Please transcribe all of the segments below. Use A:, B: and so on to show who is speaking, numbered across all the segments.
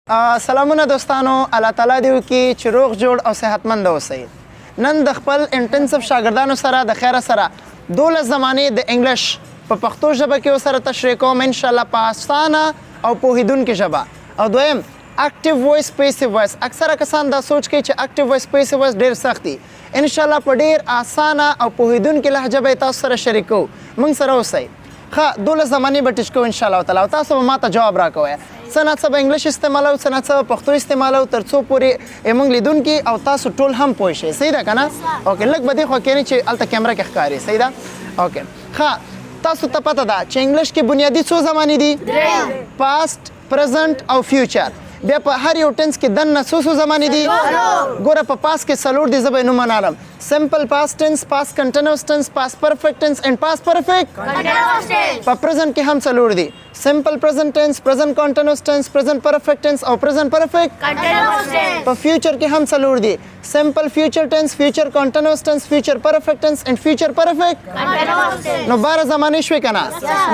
A: سلامونه دوستانو، الله تعالی دې وکړي چې روغ جوړ او صحتمند اوسئ. نن د خپل انټنسیو شاګردانو سره د خیره سره 12 زمانې د انګلش په پښتو ژبه کې ورسره تشریح کوم ان شاء الله په اسانه او پوهیدونکې ژبه. او دویم اکټیو وایس پیسیو وایس. اکثره کسان دا سوچ کوي چې اکټیو وایس پیسیو وایس ډېر سخت دي. ان شاء الله په ډېر اسانه او پوهیدونکې لهجه به تاسو سره شریکو. موږ سره اوسئ. ښه 12 زمانې به ټیچ کوو ان شاء الله تعالی. او تاسو به ماته جواب راکوئ. څه ناڅه به انګلش استعمالو، څه ناڅه به پښتو استعمالو، تر څو پورې موږ لیدونکي او تاسو ټول هم پوه شئ. صحیح ده که نه؟ اوکې لږ به دې خوا کښېنئ چې هلته کیمره کې ښکاري. صحیح ده؟ اوکې ښه تاسو ته پته ده چې انګلش کې بنیادي څو زمانې دي؟ پاست، پرزنټ او فیوچر. بیا په هر یو ټنس کې دننه څو زمانې دي؟ ګوره په پاست کې څلور دي، زه به یې نوم منالم. سمپل پاست ټنس، پاست کنټینوس ټنس، پاست پرفیکټ ټنس اینډ پاست پرفیکټ کنټینوس ټنس. په پرزنټ کې هم څلور دي. سمپل پرزنټ ټنس، پرزنټ کنټینوس ټنس، پرزنټ پرفیکټ ټنس او پرزنټ پرفیکټ کنټینوس ټنس. په فیوچر کې هم څلور دي. سمپل فیوچر ټنس، فیوچر کنټینوس ټنس، فیوچر پرفیکټ ټنس اینډ فیوچر پرفیکټ کنټینوس ټنس. نو 12 زمانې شوې که نه؟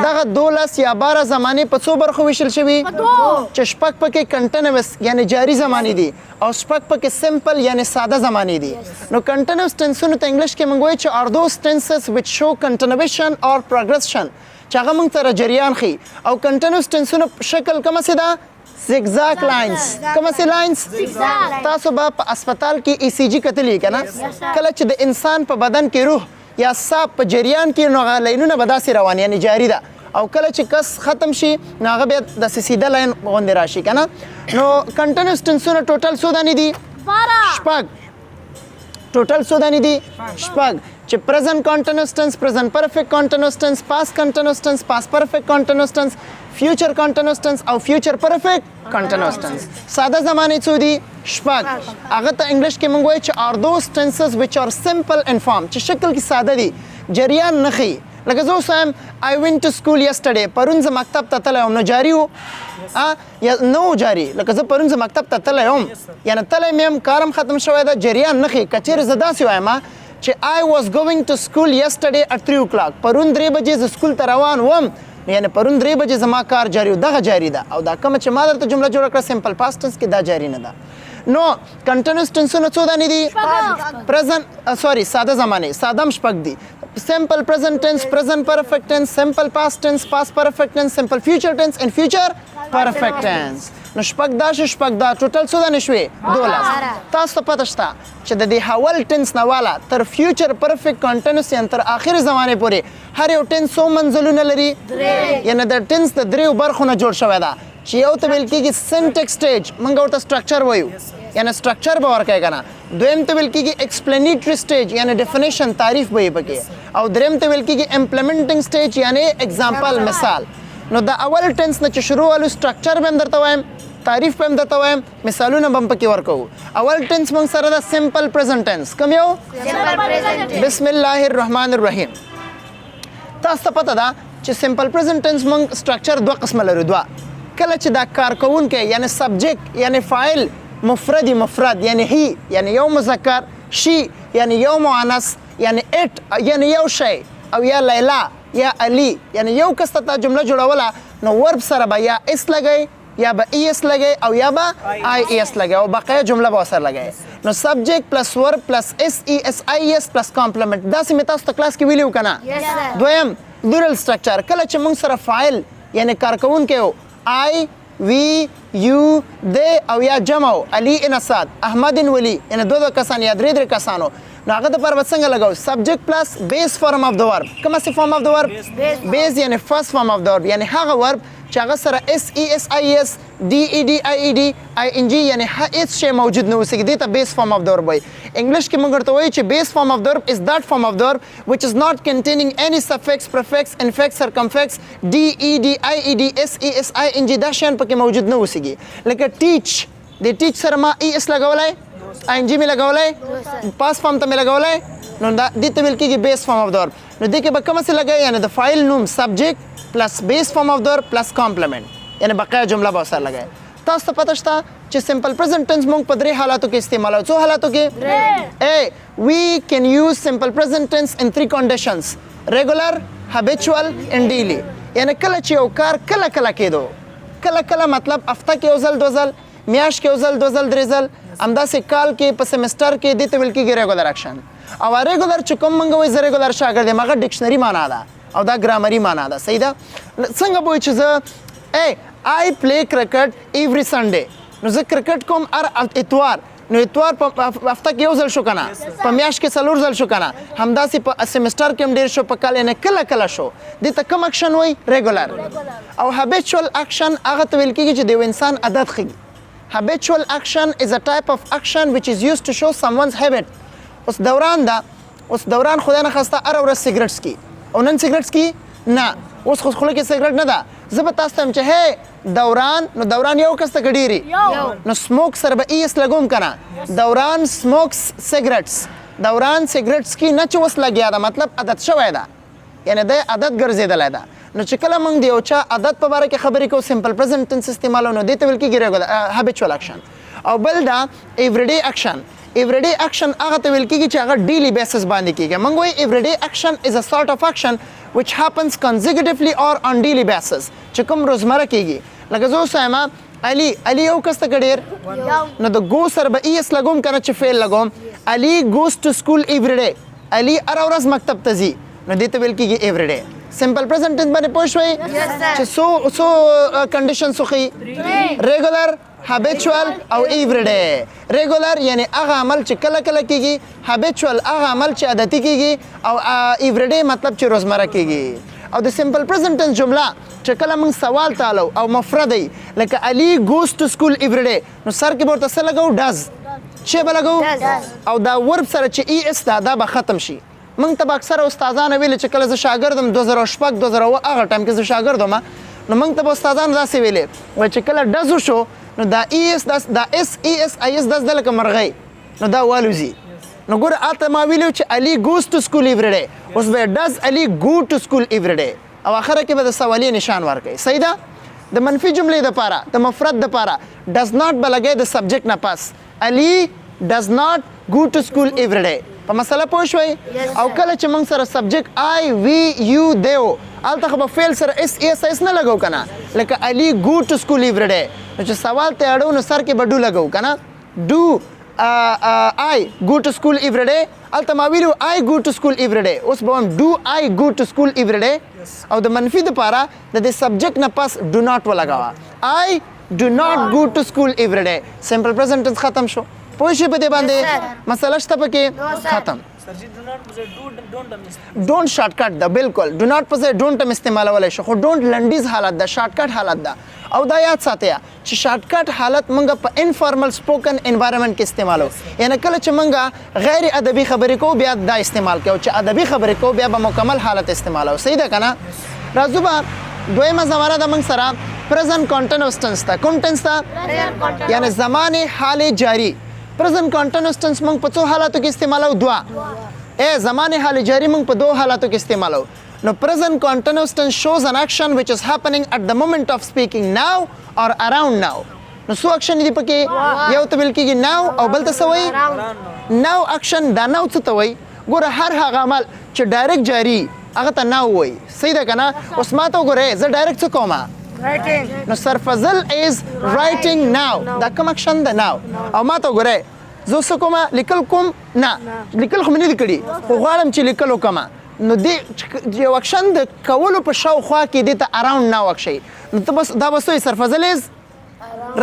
A: دغه 12 یا 12 زمانې په څو برخو ویشل شوي؟ چې شپږ پکې کنټینوس یعنی جاری زمانې دي او شپږ پکې سمپل یعنی ساده زمانې دي. نو کنټینوس ټنسونو ته انګلش کې موږ وایو چې are those tenses which show continuation or progression چې هغه موږ سره جریان ښیي. او کنټینوس ټنسونو شکل کومه ده؟ زیګزاګ لاینز. کومه لاینز؟ تاسو به په اسپتال کې ای سی جي کتلی که نه؟ کله چې د انسان په بدن کې روح یا ساه په جریان کې نو هغه لاینونه به داسې روان یعنی جاری ده. او کله چې کس ختم شي نو هغه بیا داسې سیده لاین غوندې راشي که نه؟ نو کنټینوس ټنسونه ټوټل څو دانې دي؟ شپږ. ټوټل څو دانې دي؟ شپږ. چې پرزنټ کنټینوس ټنس، پرزنټ پرفیکټ کنټینوس ټنس، پاست کنټینوس ټنس، پاست پرفیکټ کنټینوس ټنس، فیوچر کنټینوس ټنس او فیوچر پرفیکټ کنټینوس ټنس. ساده زمانې څو دي؟ شپږ. هغه ته انګلش کې موږ وایو چې are those tenses which are simple in form چې شکل کې ساده دي، جریان نه ښیي. لکه زه اوس وایم I went to school yesterday. پرون زه مکتب ته تللی وم. نو جاري و؟ یا نه و جاري. لکه زه پرون زه مکتب ته تللی وم یعنې تللی مې یم، کار هم ختم شوی ده، جریان نه ښیي. که چېرې زه داسې وایم چې I was going to school yesterday at 3 o'clock. پرون 3 بجې زه سکول ته روان وم یعنې پرون 3 بجې زما کار جاري و. دغه جاري ده. او دا کومه چې ما درته جمله جوړه کړه سمپل پاست ټنس کې دا جاري نه ده. نو کنټینوس ټنسونه څو دانې دي؟ پرزنټ سوري ساده زمانې. ساده هم شپږ دي. simple present tense, present perfect tense, simple past tense, past perfect tense, simple future tense and future perfect tense. نو شپږ دا شپږ دا ټوټل څو دانې شوې؟ 12. تاسو ته پته شته چې د دې حول ټنس نه والا تر فیوچر پرفیکټ کنټینوس یعنې تر آخرې زمانې پورې هر یو ټنس څو منزلونه لري؟ یعنې د ټنس د دریو برخو نه جوړ شوی ده چې یو ته ویل کېږي سینټیک سټیج، موږ ورته سټرکچر وایو یعنې سټرکچر به ورکوي که نه. دویم ته ویل کېږي ایکسپلینیټري سټیج یعنې ډیفینیشن تعریف به یې پکې. او دریم ته ویل کېږي امپلیمنټینګ سټیج یعنې اگزامپل مثال. نو د اول ټنس نه چې شروع والو سټرکچر به هم درته وایم، تعریف به هم درته وایم، مثالونه به هم پکې ورکوو. اول ټنس موږ سره ده سمپل پرزنټ ټنس. کوم یو؟ بسم الله الرحمن الرحیم. تاسو ته پته ده چې سمپل پرزنټ ټنس موږ سټرکچر دوه قسمه لرو. دوه کله چې دا کارکوونکی یعنی سبجیکټ یعنی فاعل مفردی مفرد یعنی هی یعنی یو مذکر، شی یعنی یو مؤنث یعنی اٹ یعنی یو شی، او یا لیلا یا علی یعنی یو کس ته جمله جوړوله نو ورب سره به یا اس لګئ یا به ای اس لګئ او یا به آی ای اس لګئ او بقیه جمله به ورسره لګئ. نو سبجیکټ پلس ورب پلس اس ای اس آی اس پلس کامپلیمنټ. داسې مې تاسو ته کلاس کې ویلي و که نه؟ دویم لورل سټرکچر. کله چې موږ سره فاعل یعنی کارکوونکی و آی وی یو دی او یا جمع علی انساد احمد ولی یعنی دو کسان یا درې کسانو نو هغه دپاره به څنګه لګو؟ سبجیکټ پلس بیس فارم اف د ورب. کومه سي فارم اف د ورب؟ بیس یعنی فرست فارم اف د ورب یعنی هغه ورب چې هغه سره اس ای اس آی اس D E D I E D I N G یعنی هیڅ شی موجود نه اوسېږي. دې ته بیس فارم اف د ورب وایي. انګلش کې موږ ورته وایو چې بیس فارم اف د ورب از دیٹ فارم اف د ورب which is not containing any suffix, prefix, infix, circumfix, d e d i e d s e s i n g دا شیان پکې موجود نه اوسېږي. لکه ټیچ، د ټیچ سره ما ای اس لګولی، آی ان جي مې لګولی، پاس فارم ته مې لګولی، نو دې ته ویل کېږي بیس فارم اف د ورب. نو دې کې به کومه څه لګوي یعنې د فایل نوم سبجیکټ پلس بیس فارم اف د ورب پلس کامپلیمنټ یعنې بقیه جمله به ورسره لګوي. تاسو ته پته شته چې سمپل پرزنټ ټنس موږ په 3 حالاتو کې استعمالوو. څو حالاتو کې؟ A. We can use simple present tense in 3 conditions: regular, habitual and daily. یعنی کله چې یو کار کله کله کېدو، کله کله مطلب هفته کې یو ځل 2 ځل میاشت کې یو ځل 2 ځل 3 ځل همداسې کال کې په سیمسټر کې دې ته ویل کېږي ریګولر اکشن او ریګولر چې کوم موږ وایو زه ریګولر شاګرد یم هغه ډکشنري معنا ده او دا ګرامري معنا ده صحیح ده څنګه به وایو چې زه I play cricket every Sunday نو زه کرکټ کوم هر اتوار نو اتوار په هفته کې یو ځل شو کنه په میاشت کې 4 ځل شو کنه همداسې په سیمسټر کې هم ډېر شو په کال نه کله شو دې ته کوم اکشن وایي ریګولر او هابیچوال اکشن هغه ته ویل کېږي چې د انسان عادت ښیي habitual action is a type of action which is used to show someone's habit اوس دوران خدای نه خواسته هره ورځ سیګرټ څکي او نن سیګرټ څکي نه اوس خو خوله کې سیګرټ نه ده زه به تاسو ته وایم چې هی دوران یو کس ته که ډېرې نو سموک سره به ایس لګوم که نه دوران سموکس سیګرټس دوران سیګرټ څکي نه چې اوس لګیا ده مطلب عادت شوی ده یعنې دی عادت ګرځېدلی ده نو چې کله موږ د یو چا عادت په باره کې خبرې کوو سمپل پرزنټ ټنس استعمالو نو دې ته ویل کېږي هابیچوال اکشن او بل دا ایوریډے اکشن ایوریډے اکشن هغه ته ویل کېږي چې هغه ډیلی بیسس باندې کېږي موږ وایو ایوریډے اکشن از ا سارت اف اکشن which happens consecutively or on daily basis چې کوم روزمره کېږي لکه زه اوس وایم علي یو کس ته که ډېر نو د ګو سره به ایس لګوم که نه چې فیل لګوم علي goes to school every day علي هره ورځ مکتب ته ځي نو دې ته ویل کېږي ایوریډے سمپل پرزنټ ټنس باندې پوه شوئ چې څو کنډیشنز وښیي ریګولر habitual او everyday regular یعنی هغه عمل چې کله کېږي habitual هغه عمل چې عادتي کېږي او everyday مطلب چې روزمره کېږي او د سمپل پرزنټ ټنس جمله چې کله موږ سوال تالو او مفرد لکه علي goes to school everyday نو سر کې به ورته څه لګو does چې به لګو او دا ورب سره چې ای اس دا به ختم شي موږ ته به اکثره استادانو ویلې چې کله زه شاګرد یم 2006 2007 هغه ټایم کې زه شاګرد وم نو موږ ته به استادانو داسې ویلې وایي چې کله ډز وشو نو دا ای اس دا اس ای اس آی اس داس د لکه مرغۍ نو دا والوزي نو ګوره هلته ما ویلي چې علي goes to school every day اوس به does علي go to school every day او اخره کې به د سوالیې نشان ورکوي صحیح ده د منفي جملې دپاره د مفرد دپاره does not به لګی د سبجیکټ نه پس علي does not go to school every day په مسله پوه شوئ او کله چې موږ سره سبجیکټ آی وی یو دی و هلته خو به فیل سره اس ایس ایس نه لګو که نه لکه علي go to school every day نو چې سوال ته اړو نو سر کې به ډو لګو که نه ډو I go to school every day هلته ما ویلو I go to school every day اوس به وایم do I go to school every day او د منفي دپاره د دې سبجیکټ نه پس do not ولګوه I do not go to school every day سمپل پرزنټ ټنس ختم شو پوه شئ په دې باندې مسله شته پکې ختم ډونټ شارټ کټ ده بالکل ډو ناټ په ځای ډونټ هم استعمالولی شو خو ډونټ لنډیز حالت ده شارټ کټ حالت ده او دا یاد ساتئ چې شارټ کټ حالت موږ په انفارمل سپوکن انوایرمنټ کې استعمالو یعنی کله چې موږ غیر ادبي خبرې کوو بیا دا استعمال کوو چې ادبي خبرې کوو بیا به مکمل حالت استعمالو صحیح ده که نه راځو به دویمه زمانه ده موږ سره پرزنټ کانټینوس ټنس ته کوم ټنس ته یعنی زمانې حال جاری پرزنټ کانټینوس ټنس موږ په څو حالاتو کې استعمالو دوه زمانې حال جاری موږ په 2 حالاتو کې استعمالو نو present continuous tense shows an action which is happening at the moment of speaking now or around now نو څو اکشن دي پکې یو ته ویل کېږي now او بل ته څه وایي now اکشن دا now څه ته وایي ګوره هر هغه عمل چې ډایرکټ جاري هغه ته now وایي صحیح ده که نه اوس ما ته وګورئ زه ډایرکټ څه کومه نو سرفضل is writing now دا کوم اکشن ده now او ما ته وګورئ زه څه کومه لیکل کوم نه لیکل خو مې نه دي کړي خو غواړم چې لیکل وکړمه نو دې یو اکشن د کولو په شاوخوا کې دې ته اراونډ نه وکشئ نو ته بس دا به څه وایي سرفضل از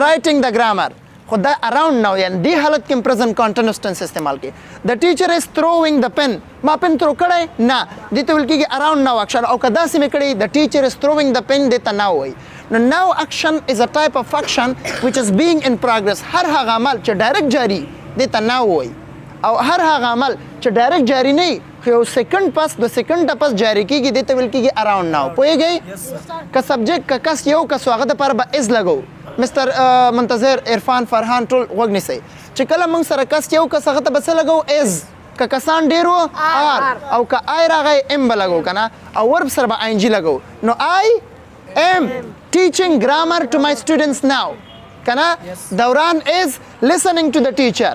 A: رایټینګ د ګرامر خو دا اراونډ نه یعنی دې حالت کې پرزنټ کانټینوس ټنس استعمال کړي د ټیچر از تھروینګ د پن ما پن تھرو کړی نه دې ته ویل کېږي اراونډ ناو اکشن او که داسې مې کړی د ټیچر از تھروینګ د پن دې ته ناو وایي نو ناو اکشن از ا ټایپ اف اکشن which is being in progress هر هغه عمل چې ډایرکټ جاري دې ته ناو وایي او هر هغه عمل چې ډایرکټ جاري نه وي خو یو سیکنډ پس 2 سیکنډ پس جاري کېږي دې ته ویل کېږي اراونډ ناو پوهېږئ که سبجیکټ که کس یو کس هغه دپاره به از لګو مستر منتظر عرفان فرحان ټول غوږ نیسئ چې کله موږ سره کس یو کس هغه ته به څه لګو از که کسان ډېر وو آر او که آی راغی ام به لګو که نه او ورب سره به آی ان جي لګو نو آی ام teaching grammar to my students now kana Dauran is listening to the teacher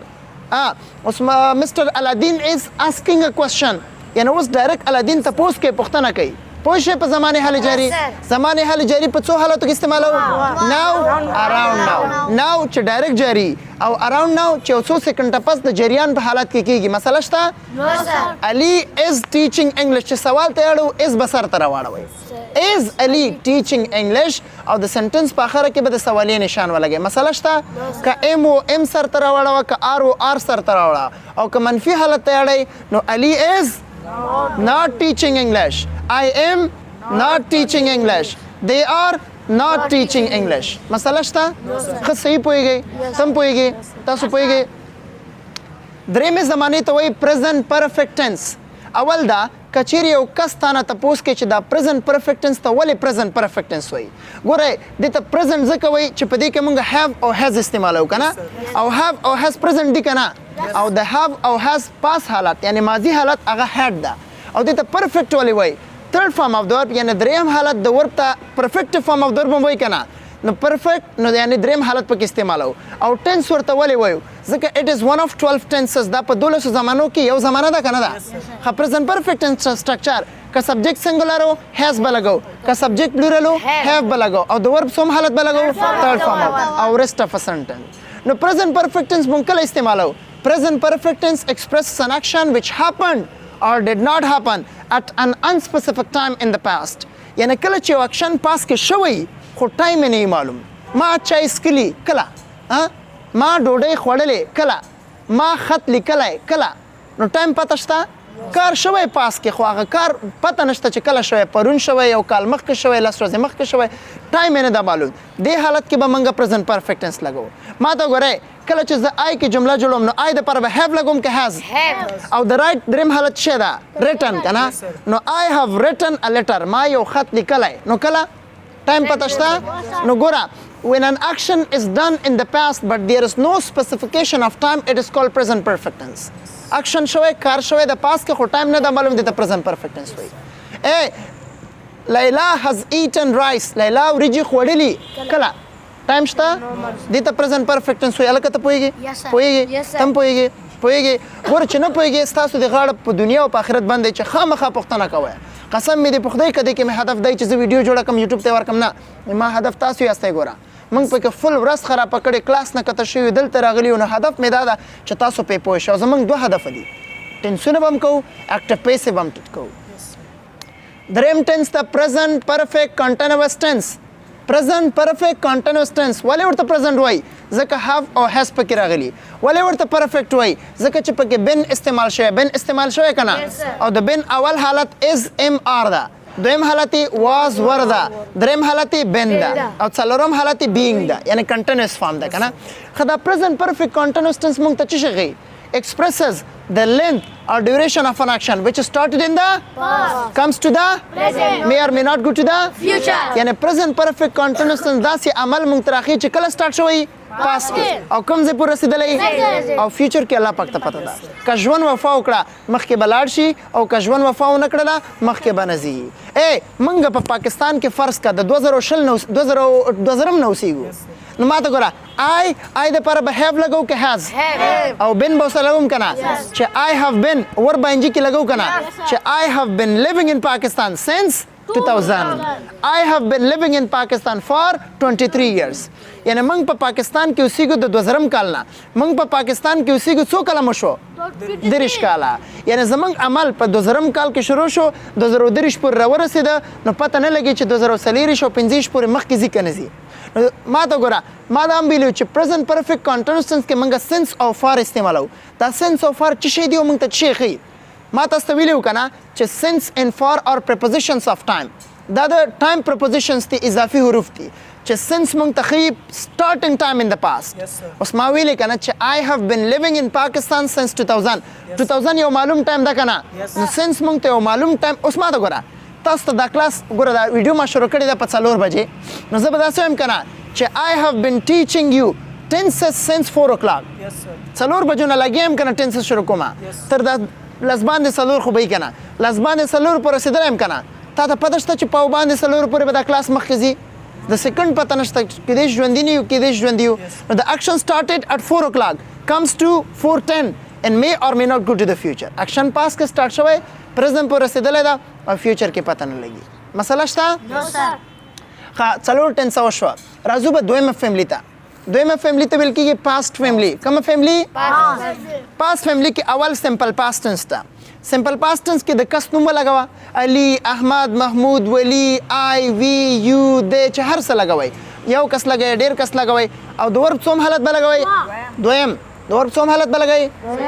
A: Mr. Aladdin is asking a question yani اوس ډایرکټ Aladdin تپوس کې پوښتنه کوي پوه شئ په زمانې حال جاري زمانې حال جاري په څو حالاتو کې استعمالوو ناو اراوند ناو چې ډایرکټ جاري او اراوند ناو چې یو څو سکنډه پس د جریان په حالت کې کېږي مسله شته علي از ټیچینګ انګلش چې سوال ته اړو از به سر ته راواړوئ is Ali teaching English او د سنټنس په اخره کې به د سوالیه نشان ولګي مسله شته که ام او ام سر ته راوړوه که آر او آر سر ته راوړه او که منفي حالت ته اړئ نو Ali is not teaching English I am not teaching English they are not teaching English مسله شته ښه صحیح پوهیږئ سم پوهیږئ تاسو پوهیږئ درېمې زمانې ته وایي present perfect tense اول دا کچیر یو کس تانه تپوس کې چې دا present perfect tense ته ولې present perfect tense وایي ګورئ دې ته present ځکه وایي چې په دې کې موږ have او has استعمالوو که نه او have او has present دي که نه او د have او has past حالت یعنی ماضي حالت هغه had ده او دې ته perfect ولې وایي third form of the verb یعنی دریم حالت د verb ته perfective form of the verb هم وایي که نه نو perfect نو یعنی دریم حالت پکې استعمالوو او tense ورته ولې وایو ځکه it is one of 12 tenses دا په 12 زمانو کې یو زمانه ده که نه ده ښه present perfect tense structure که subject singular و has به لګو که subject plural و have به لګو او د verb څوم حالت به لګو third form او rest of a sentence نو present perfect tense مونږ کله استعمالوو present perfect tense expresses an action which happened or did not happen at an unspecific time in the past یعنی کله چې یو اکشن پاس کې شوی خو ټایم یې نه معلوم ما چای څښلي کله ما ډوډۍ خوړلې کله ما خط لیکلی کله نو ټایم پته شته کار شوی پاس کې خو هغه کار پته نشته چې کله شوی پرون شوی یو کال مخکې شوی لس ورځې مخکې شوی ټایم یې نه ده معلوم دې حالت کې به موږ present perfect tense لګو ما ته ګورئ کله چې زه آی کې جمله جوړوم نو آی دپاره به have لګوم که has او د رایټ دریم حالت څه ده written که نه نو I have written a letter ما یو خط لیکلی نو کله ټایم پته شته نو ګوره when an action is done in the past but there is no specification of time it is called present perfect tense action شوی کار شوی د پاس کې خو ټایم نه ده معلوم دې ته present perfect tense وایي لیلا has eaten rice لیلا وریجې خوړلي کله ټایم شته دې ته present perfect tense وایي هلکه ته پوهېږې پوهېږې تم پوهېږې ګوره چې نه پوهېږې ستاسو د غاړه په دنیا او په آخرت باندې چې خامخا پوښتنه کوئ قسم مې دې په خدای که دې کې مې هدف دی چې زه ویډیو جوړه کړم یوټیوب ته یې ورکړم نه ما هدف تاسو یاستئ ګوره موږ پکې فل ورځ خرابه کړې کلاس نه کته شوي دلته راغلي یو نو هدف مې دا ده چې تاسو پې پوه شئ او زموږ دوه هدفه دي ټینسونه به هم کوو اکټیو پیسیو به هم کوو دریم ټینس ته present perfect continuous tense present perfect continuous tense ولې ورته present وایي ځکه have او has پکې راغلي ولې ورته perfect وایي ځکه چې پکې been استعمال شوی که نه او د been اول حالت is am are ده دویم حالت was were ده دریم حالت been ده او څلورم حالت being ده یعنی continuous form ده که نه ښه دا present perfect continuous tense موږ ته څه شي ښیي expresses the length or duration of an action which started in the past comes to the present may or may not go to the future یعنی present perfect continuous tense داسې عمل موږ ته راښیي چې کله سټارټ شوی پاس کې او کوم ځای پورې رسېدلی او فیوچر کې الله پاک ته پته ده که ژوند وفا وکړه مخکې به لاړ شي او که ژوند وفا ونه کړله مخکې به نه ځي موږ په پاکستان کې فرض که د 2000 نه اوسېږو نو ما ته ګوره آی دپاره به have لګو که has او بن به ورسره لګوم که نه چې I have been ور به انجي کې لګو که نه چې I have been living in Pakistan since 2000 I have been living in Pakistan for 23 years یعنی موږ په پاکستان کې اوسېږو د 2000 کال نه موږ په پاکستان کې اوسېږو څو کاله مو شو 30 کاله یعنی زموږ عمل په 2000 کال کې شروع شو 2030 پورې راورسېده نو پته نه لګي چې 2040 او 50 پورې مخکې ځي که نه ځي ما ته ګوره ما دا هم ویلي چې present perfect continuous tense کې موږ sense او far استعمالوو دا sense او far څه شی دی او موږ ته څه شی ښیي ما تاسو ته ویلي وو که نه چې sense and far are prepositions of time دا د time prepositions دي اضافي حروف دي چې sense موږ ته ښیي starting time in the past اوس ما ویلې که نه چې I have been living in Pakistan since 2000 یو معلوم ټایم ده که نه نو sense موږ ته یو معلوم ټایم اوس ما ته ګوره تاسو ته دا کلاس ګوره دا ویډیو ما شروع کړې ده په 4 بجې نو زه به داسې وایم که نه چې I have been teaching you tenses since 4 o'clock 4 بجو نه لګیا یم که نه tenses شروع کومه تر دا لس باندې 4 خو به یې که نه لس باندې 4 پورې رسېدلی یم که نه تا ته پته شته چې پاو باندې 4 پورې به دا کلاس مخکې ځي د سیکنډ پته نشته کیدای شي ژوندي نه یو کیدای شي ژوندي یو نو the action started at 4 o'clock comes to 4:10 and may or may not go to the future action past کې سٹارټ شوی present پورې رسېدلی ده او فیوچر کې پته نه لګي. مسله شته؟
B: نو سر.
A: ښه څلور ټنسه وشوه. راځو به دویمه فیملي ته. دویمه فیملي ته ویل کېږي پاسټ فیملي. کومه فیملي؟ پاسټ فیملي کې اول سمپل پاسټ ټنس ته. سمپل پاسټ ټنس کې د کس نوم ولګوه. علي، احمد، محمود، ولی، آی، وی، یو، دی چې هر څه لګوئ. یو کس لګوئ، ډېر کس لګوئ. او د ورب څوم حالت به لګوئ؟ دویم. د ورب څوم حالت به لګوئ؟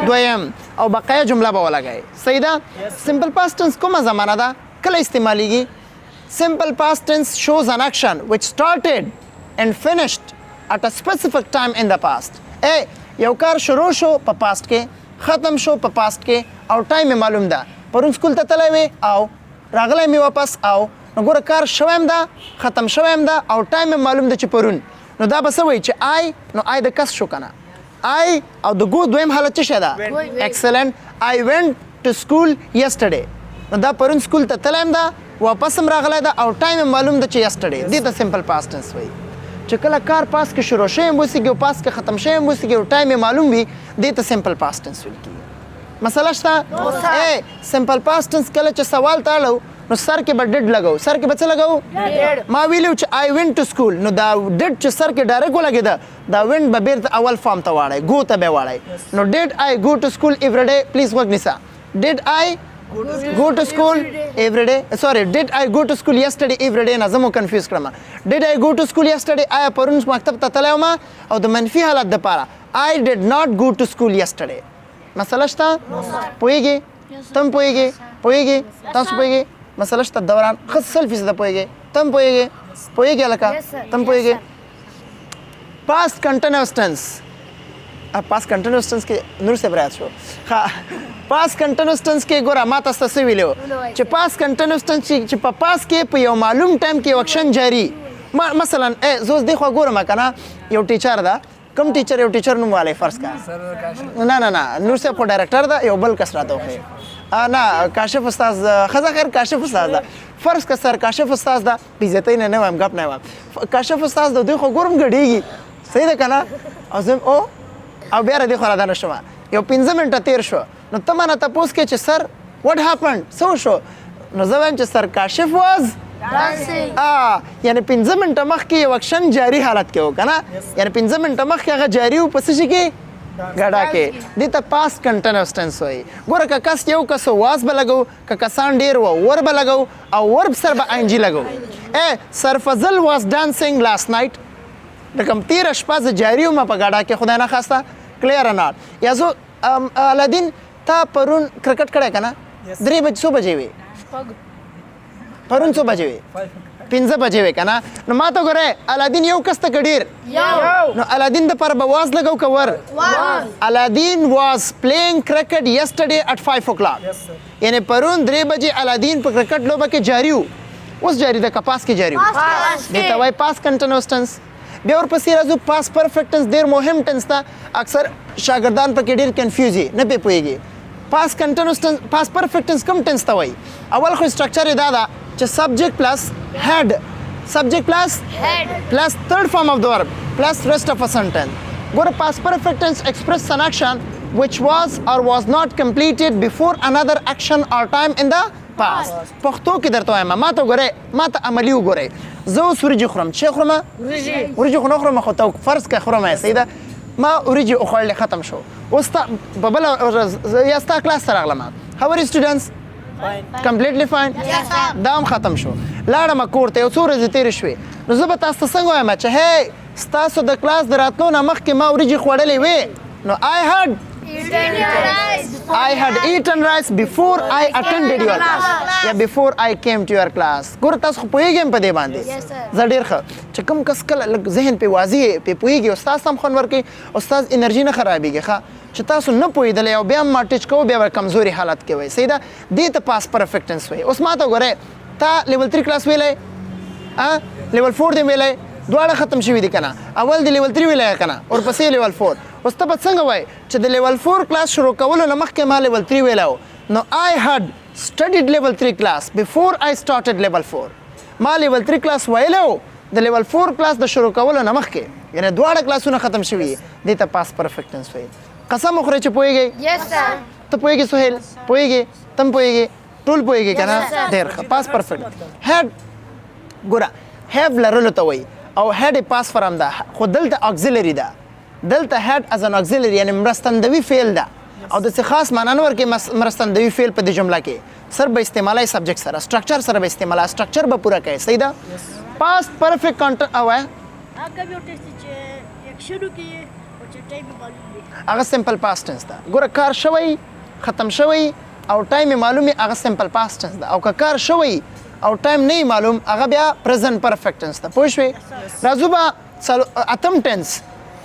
A: دویم. او بقیه جمله به ولګوئ. صحیح ده؟ سمپل پاسټ ټنس کومه زمانه ده؟ کله استعمالیږي؟ Simple past tense shows an action which started and finished at a specific time in the past. یو کار شروع شو په پاست کې، ختم شو په پاست کې، او ټایم یې معلوم ده. پرون سکول ته تللی وې او راغلی مې واپس او نو ګوره کار شوی هم ده، ختم شوی هم ده او ټایم یې معلوم ده چې پرون. نو دا به څه وایي چې آی، نو آی د کس شو که نه. آی او د ګو دویم حالت څه شی ده؟ ایکسلنټ. آی وینټ ټو سکول یسټرډے. نو دا پرون سکول ته تلی هم ده، واپس هم راغلی ده او ټایم یې معلوم ده چې یسټرډے. دې ته سمپل پاست ټنس وایي. چې کله کار پاس کې شروع شوی هم وسیږي او پاس کې ختم شوی هم وسیږي او ټایم یې معلوم وي، دې ته سمپل پاست ټنس ویل کېږي. مسله شته؟ سمپل پاست ټنس کله چې سوال ته اړو نو سر کې به ډډ لګو. سر کې به څه لګو؟ ما ویلو چې آی وینټ ټو سکول. نو دا ډډ چې سر کې ډایرکټ ولګېده، دا وینټ به بیرته اول فارم ته واړئ، ګو ته به یې واړئ. نو ډیډ آی ګو ټو سکول ایوری ډے. پلیز غوږ نیسه. ډیډ آی go to school every day. Sorry, did I go to school yesterday every day? نه زه مو کنفیوز کړم. Did I go to school yesterday? آیا پرون مکتب ته تللی وم؟ او د منفي حالت دپاره I did not go to school yesterday. مسله شته؟ پوهېږې؟ ته هم پوهېږې؟ پوهېږې؟ تاسو پوهېږې؟ مسله شته دوران ښه 100% پوهېږې؟ ته هم پوهېږې؟ پوهېږې هلکه؟ ته هم پوهېږې؟ past continuous tense. پاس کنټینوس ټنس کې نور څه برات شو. پاس کنټینوس ټنس کې ګوره ما تاسو ته څه ویلو چې پاس کنټینوس ټنس چې په پاس کې په یو معلوم ټایم کې یو اکشن جاری. مثلا زه اوس دې خوا ګورم که نه، یو ټیچر ده. کوم ټیچر؟ یو ټیچر نوم والی فرض کا. نه نه نه نور صاحب خو ډایرکټر ده، یو بل کس راته وښیي. نه کاشف استاد ښځه خیر کاشف استاد ده. فرض که سر کاشف استاد ده، بېزتۍ نه وایم، ګپ نه وایم. کاشف استاد ده، دوی خو ګورم ګډېږي. صحیح ده که نه؟ او زه او بیا را دې خوا رادانه شوم. یو 15 منټه تېر شو. نو ته مانه تپوس کې چې سر وټ هپنډ، څه وشو؟ نو زه وایم چې سر کاشف واز یعنې 15 منټه مخکې یو اکشن جاري حالت کې و که نه، یعنې 15 منټه مخکې هغه جاري و په څه شي کې؟ ګډا کې. دې ته پاست کنټینوس ټنس وایي. ګوره که کس یو کس واز به لګو، که کسان ډېر و ور به لګو او ورب سر به آینجي لګو. سرفضل واز ډانسینګ لاست نایټ. لکه تېره شپه زه جاري وم په ګډا کې، خدای نخواسته کلیر ناټ. یا زه الادین تا پرون کرکټ کړی که نه؟ 3 بجې څو بجې وې؟ پرون څو بجې وې؟ 5 بجې وې که نه؟ نو ما ته ګورئ الادین یو کس ته که ډېر؟ نو الادین دپاره به واز لګو که ور؟ الادین واز پلیینګ کرکټ یسټرډے اټ 5 o'clock. یعنې پرون 3 بجې الادین په کرکټ لوبه کې جاري و. اوس جاري ده که پاس کې جاري و؟ دې ته وایي پاس کنټینوس ټنس. بیا ورپسې راځو پاس پرفیکټ ټنس. ډېر مهم ټنس ده، اکثر شاګردان پکې ډېر کنفیوز وي، نه پې پوهېږي. پاس کنټینوس ټنس پاس پرفیکټ ټنس کوم ټنس ته وایي؟ اول خو اسټرکچر یې دا ده چې سبجیکټ پلس هیډ، سبجیکټ پلس third form of the verb plus rest of a sentence. ګوره پاس پرفیکټ ټنس express an action which was or was not completed before another action or time in the past. پښتو کې درته وایم، ما ته ګورئ، ما ته عملي وګورئ. زه اوس وریجې خورم. چې خورم؟ وریجې خو نه خورم، خو ته فرض که خورم یې. صحیح ده؟ ما وریجې وخوړلې، ختم شو. اوس تا په بله ورځ یا ستا کلاس ته راغلم. how are you students? completely fine. دا هم ختم شو. لاړم کور ته، یو څو ورځې تېرې شوې. نو زه به تاسو ته څنګه وایم چې هی ستاسو د کلاس د راتلو نه مخکې ما وریجې خوړلې وې. نو I had eaten rice before I attended your class. یا before I came to your class. ګوره تاسو خو پوهېږئ په دې باندې. زه ډېر ښه چې کوم کس کله لږ ذهن پې واضح پې پوهېږي، استاد ته هم خوند ورکوي، استاد انرژي نه خرابېږي. ښه چې تاسو نه پوهېدلی او بیا هم ما ټچ کوو، بیا به کمزوري حالت کې وایي. صحیح ده؟ دې ته پاس پرفیکټ ټنس وایي. اوس ما ته ګورئ، تا لیول 3 کلاس ویلی، لیول 4 دې ویلی، دواړه ختم شوي دي که نه؟ اول د لیول 3 ویلی که نه، ورپسې لیول 4. اوس ته به څنګه وایي چې د لیول 4 کلاس شروع کولو نه مخکې ما لیول 3 ویلی و. نو I had studied level 3 class before I started level 4. ما لیول 3 کلاس ویلی و د لیول 4 کلاس د شروع کولو نه مخکې، یعنې دواړه کلاسونه ختم شوي دي. دې ته پاس پرفیکټ ټنس وایي. قسم وخورئ چې پوهېږئ؟ ته پوهېږې سهیل؟ پوهېږې؟ ته هم پوهېږې؟ ټول پوهیږي کنه ډېر ښه پاس پرفیکټ هډ ګوره هیو لرلو ته وایي او هډ یې پاس فرم ده خو دلته اکزیلري ده دلته هډ از ان اکزیلري یعنی مرستندوي فعل ده او داسې خاص معنا نه ورکوي مرستندوي فعل په دې جمله کې سر به استعمالوي سبجیکټ سره سټرکچر سره به استعمالوي سټرکچر به پوره کوي صحیح ده پاست پرفیکټ کانټ او هغه سمپل پاست ټنس ده ګوره کار شوی ختم شوی او ټایم معلوم هغه سمپل پاست ټنس ده او که کار شوی او ټایم نه معلوم هغه بیا پریزنت پرفیکټ ټنس ده پوه شوې راځو به اتم ټنس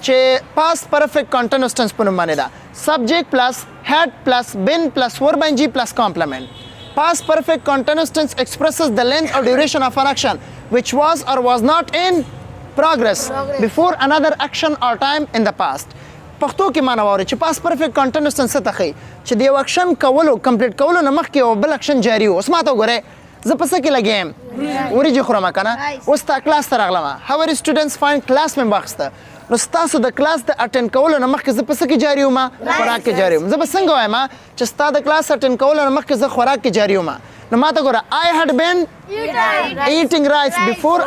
A: چې پاست پرفیکټ کانټینوس ټنس په نوم باندې ده سبجیکټ پلس هډ پلس بین پلس ورب ان جی پلس کمپلیمنٹ past perfect continuous tense expresses the length or duration of an action which was or was not in progress before another action or time in the past پښتو کې معنا وره چې past perfect continuous tense څه ته چې د یو اکشن کولو کمپلیټ کولو نه مخکې یو بل اکشن جاری و اوس ماته وګوره زه په څه کې لګیم وریجې خورم کنه اوس تا کلاس ته راغلم how are students find class مې واخیسته نو ستاسو د کلاس د اټینډ کولو نه مخکې زه په څه کې جاري وم خوراک کې جاري وم زه به څنګه وایم چې ستا د کلاس اټینډ کولو نه مخکې زه خوراک کې جاري وم نو ماته ګوره I had been eating rice before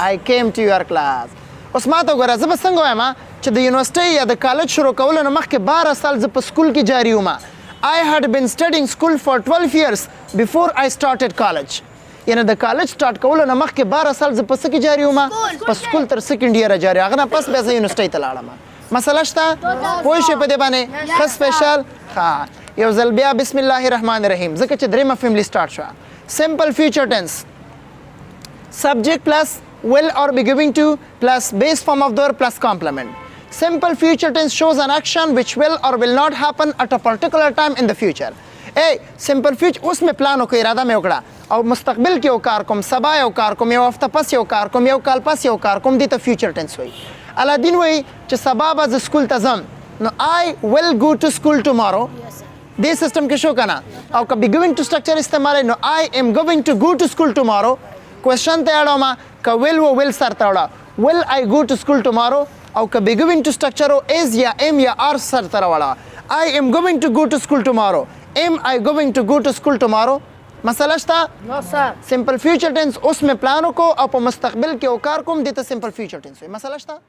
A: I came to your class اوس ماته ګوره زه به څنګه وایم چې د یونیورسټۍ یا د کالج شروع کولو نه مخکې 12 سال زه په سکول کې جاري وم I had been studying school for 12 years before I started college یعنی د کالج سٹارټ کولو نه مخکې 12 سال زه په څه کې جاري وم په سکول تر سیکنډ ایره جاري هغه نه پس بیا زه یونیورسټۍ ته لاړم مسله شته پوه شئ په دې باندې ښه سپیشل ښه یو ځل بیا بسم الله الرحمن الرحیم ځکه چې درېیمه فیملي سټارټ شوه سمپل فیوچر ټنس سبجیکټ پلس will or be giving to plus base form of the verb plus complement simple future tense shows an action which will or will not happen at a particular time in the future سمپل فیوچر اوس مې پلان وکړ اراده مې وکړه او مستقبل کې یو کار کوم سبا یو کار کوم یو هفته پس یو کار کوم یو کال پس یو کار کوم دې ته فیوچر ټنس وایي الادین وایي چې سبا به زه سکول ته ځم نو I will go to school tomorrow دې سیسټم کې شو کنه او که be going to structure استعمالوي نو I am going to go to school tomorrow کوېشن ته اړوم که will و will سر ته وړه will I go to school tomorrow او که be going to structure is یا am یا are سر ته راوړه I am going to go to school tomorrow am I going to go to school tomorrow مسله شته نو سر سمپل فیوچر ټنس اوس مې پلان وکړو او په مستقبل کې یو کار کوم دې ته سمپل فیوچر ټنس وایي مسله شته